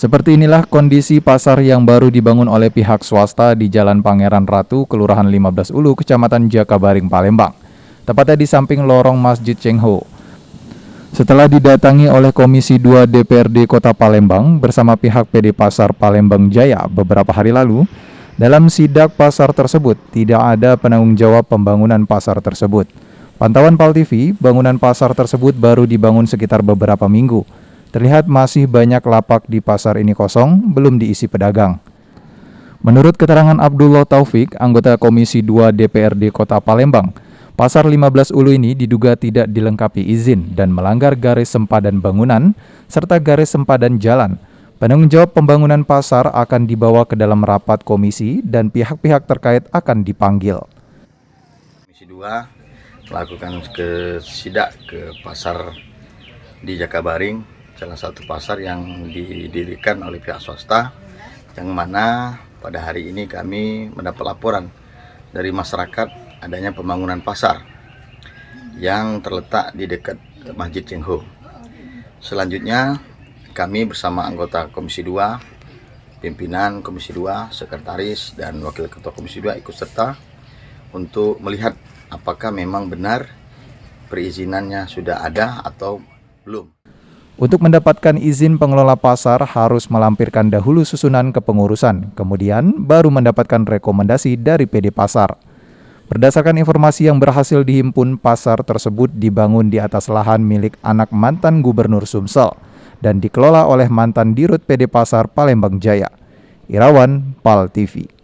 Seperti inilah kondisi pasar yang baru dibangun oleh pihak swasta di Jalan Pangeran Ratu, Kelurahan 15 Ulu, Kecamatan Jakabaring, Palembang, tepatnya di samping lorong Masjid Cengho. Setelah didatangi oleh Komisi 2 DPRD Kota Palembang bersama pihak PD Pasar Palembang Jaya beberapa hari lalu, dalam sidak pasar tersebut tidak ada penanggung jawab pembangunan pasar tersebut. Pantauan PAL TV, bangunan pasar tersebut baru dibangun sekitar beberapa minggu. Terlihat masih banyak lapak di pasar ini kosong, belum diisi pedagang. Menurut keterangan Abdullah Taufik, anggota Komisi 2 DPRD Kota Palembang, pasar 15 Ulu ini diduga tidak dilengkapi izin dan melanggar garis sempadan bangunan serta garis sempadan jalan. Penanggung jawab pembangunan pasar akan dibawa ke dalam rapat komisi dan pihak-pihak terkait akan dipanggil. Komisi 2 melakukan sidak ke pasar di Jakabaring, salah satu pasar yang didirikan oleh pihak swasta, yang mana pada hari ini kami mendapat laporan dari masyarakat adanya pembangunan pasar yang terletak di dekat Masjid Cengho. Selanjutnya kami bersama anggota Komisi 2, pimpinan Komisi 2, sekretaris dan wakil ketua Komisi 2 ikut serta untuk melihat apakah memang benar perizinannya sudah ada atau belum. Untuk mendapatkan izin pengelola pasar harus melampirkan dahulu susunan kepengurusan, kemudian baru mendapatkan rekomendasi dari PD Pasar. Berdasarkan informasi yang berhasil dihimpun, pasar tersebut dibangun di atas lahan milik anak mantan Gubernur Sumsel dan dikelola oleh mantan Dirut PD Pasar Palembang Jaya. Irawan, PAL TV.